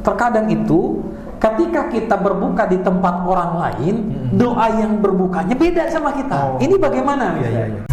Terkadang itu ketika kita berbuka di tempat orang lain, doa yang berbukanya beda sama kita. Ini bagaimana? Iya.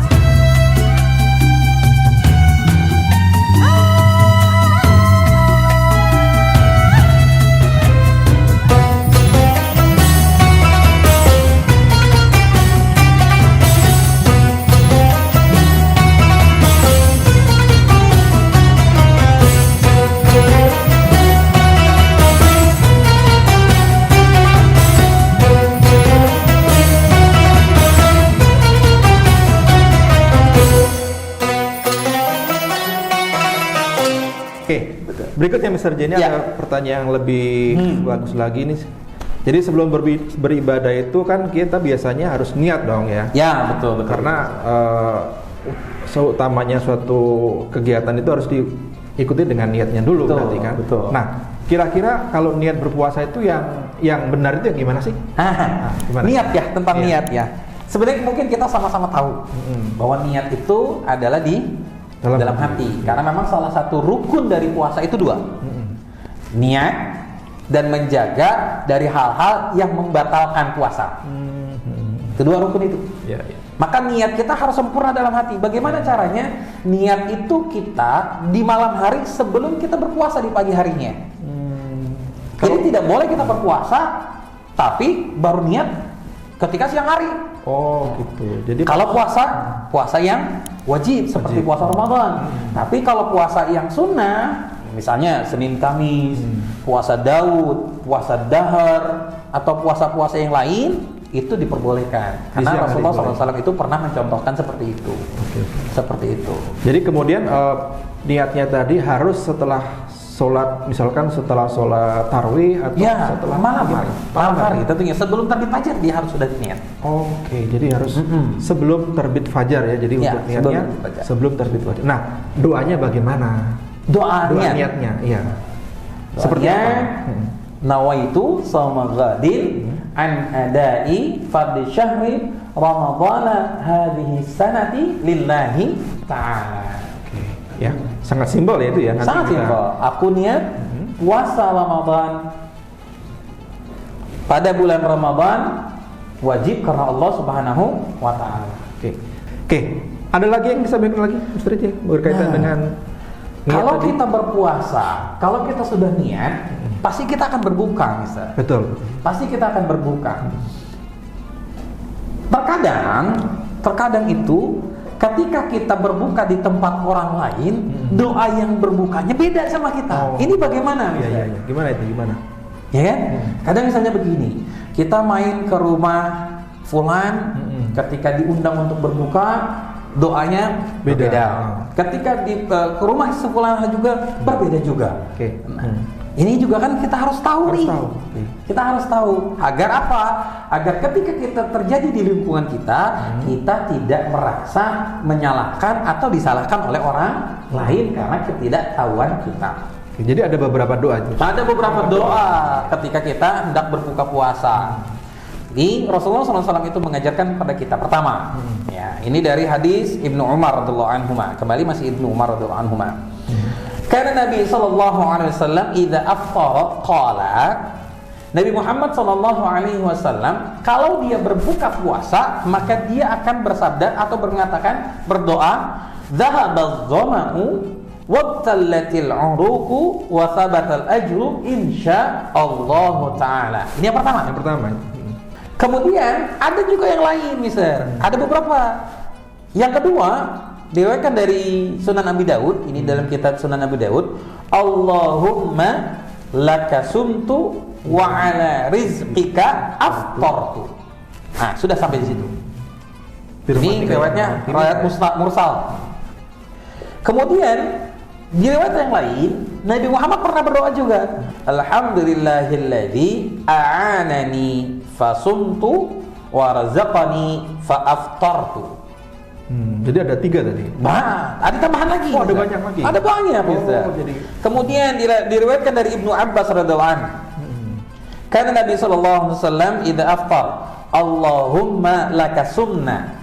Oke, berikutnya Mr. J, ini ada pertanyaan yang lebih bagus lagi nih. Jadi sebelum beribadah itu kan kita biasanya harus niat dong ya? Ya, betul. Karena seutamanya suatu kegiatan itu harus diikuti dengan niatnya dulu, berarti kan? Betul. Nah, kira-kira kalau niat berpuasa itu yang benar itu yang gimana sih? Gimana? Niat ya, tentang niat ya. Sebenarnya mungkin kita sama-sama tahu bahwa niat itu adalah di dalam hati. Karena memang salah satu rukun dari puasa itu dua. Niat dan menjaga dari hal-hal yang membatalkan puasa. Kedua rukun itu. Maka niat kita harus sempurna dalam hati. Bagaimana caranya? Niat itu kita di malam hari sebelum kita berpuasa di pagi harinya. Jadi tidak boleh kita berpuasa tapi baru niat ketika siang hari. Oh gitu. Jadi kalau puasa yang wajib seperti puasa Ramadan. Tapi kalau puasa yang sunnah, misalnya Senin Kamis, puasa Daud, puasa Dahar, atau puasa-puasa yang lain, itu diperbolehkan. Karena Rasulullah SAW itu pernah mencontohkan seperti itu. Seperti itu. Jadi kemudian niatnya tadi harus setelah sholat, misalkan setelah sholat tarawih atau setelah malam hari tentunya sebelum terbit fajar dia harus sudah niat. Oke, jadi harus sebelum terbit fajar ya. Jadi untuk niatnya sebelum terbit fajar. Nah, doanya bagaimana? Doa niatnya, iya. Seperti apa? Nawaitu shauma ghadin an adai fardhi syahri ramadhana hadhihi sanati lillahi ta'ala. Ya, sangat simpel ya itu ya. Sangat simpel. Aku niat puasa Ramadan pada bulan Ramadan wajib karena Allah Subhanahu wa taala. Oke. Ada lagi yang disampaikan lagi, Mr. J, berkaitan dengan kalau kita berpuasa, kalau kita sudah niat, pasti kita akan berbuka, Mister. Betul. Pasti kita akan berbuka. Terkadang itu ketika kita berbuka di tempat orang lain, doa yang berbukanya beda sama kita. Ini bagaimana? Iya. Gimana itu? Ya kan? Kadang misalnya begini, kita main ke rumah fulan, ketika diundang untuk berbuka, doanya berbeda. Ketika ke rumah sefulan juga berbeda juga. Ini juga kan kita harus tahu nih. Kita harus tahu agar apa? Agar ketika kita terjadi di lingkungan kita, kita tidak merasa menyalahkan atau disalahkan oleh orang lain karena ketidaktahuan kita. Jadi ada beberapa doa. Ada beberapa doa ketika kita hendak berbuka puasa. Di Rasulullah SAW itu mengajarkan pada kita. Pertama, ya, ini dari hadis Ibnu Umar radhiyallahu anhu. Kembali masih Ibnu Umar radhiyallahu anhu. Karena Nabi SAW idza aftara qala, Nabi Muhammad SAW kalau dia berbuka puasa maka dia akan bersabda atau berdoa, "Dhahabadh dhama'u wabtallatil 'uruqu wa thabatal ajru insyaallah taala." Ini yang pertama. Kemudian ada juga yang lain, Mister. Ada beberapa. Yang kedua, diriwayatkan dari Sunan Abi Daud, ini dalam kitab Sunan Abi Daud, Allahumma laka sumtu wa ala rizqika aftartu. Nah, sudah sampai di situ. Ini riwayatnya riwayat mursal. Kemudian di riwayat yang lain, Nabi Muhammad pernah berdoa juga, Alhamdulillahilladzi a'anani fasumtu wa razaqani fa aftartu. Jadi ada 3 tadi. Ada tambahan lagi. Ada banyak lagi. Ada banyak, jadi. Kemudian diriwayatkan dari Ibnu Abbas radhiyallahu anhu. Karena Nabi sallallahu alaihi wasallam idza aftar, Allahumma laka sumna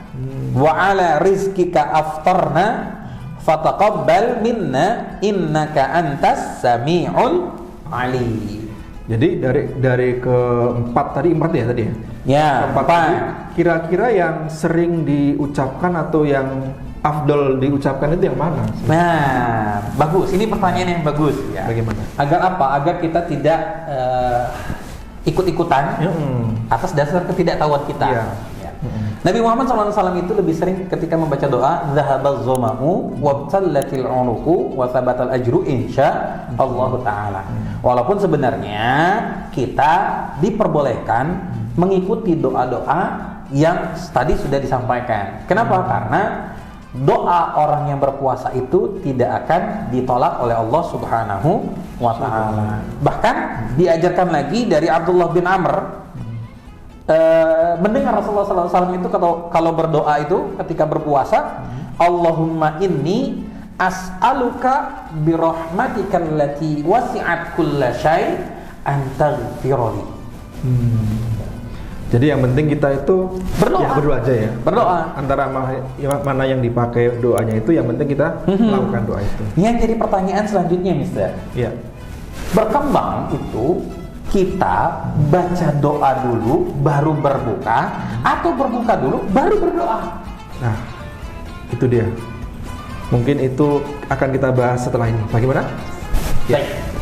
wa ala rizqika aftarna fataqabbal minna innaka antas sami'ul alim. Jadi dari keempat tadi ya tadi ya. Ya, keempat tadi, kira-kira yang sering diucapkan atau yang afdol diucapkan itu yang mana? Nah, bagus. Ini pertanyaan yang bagus ya. Bagaimana? Agar apa? Agar kita tidak ikut-ikutan atas dasar ketidaktahuan kita. Iya. Ya. Nabi Muhammad SAW itu lebih sering ketika membaca doa zahabaz zama'u wabtallatil 'unuqu wa thabatal ajru insya Allah taala. Walaupun sebenarnya kita diperbolehkan mengikuti doa-doa yang tadi sudah disampaikan. Kenapa? Karena doa orang yang berpuasa itu tidak akan ditolak oleh Allah Subhanahu wa taala. Bahkan diajarkan lagi dari Abdullah bin Amr, mendengar Rasulullah SAW itu kalau berdoa itu ketika berpuasa, Allahumma inni as'aluka birahmatika allati wasi'at kulla syai' an taghfirli. Jadi yang penting kita itu berdoa aja ya. Berdoa. Antara mana yang dipakai doanya itu, yang penting kita melakukan doa itu. Yang jadi pertanyaan selanjutnya, Mister. Iya. Berkembang itu kita baca doa dulu baru berbuka atau berbuka dulu baru berdoa. Nah, itu dia. Mungkin itu akan kita bahas setelah ini. Bagaimana? Baik.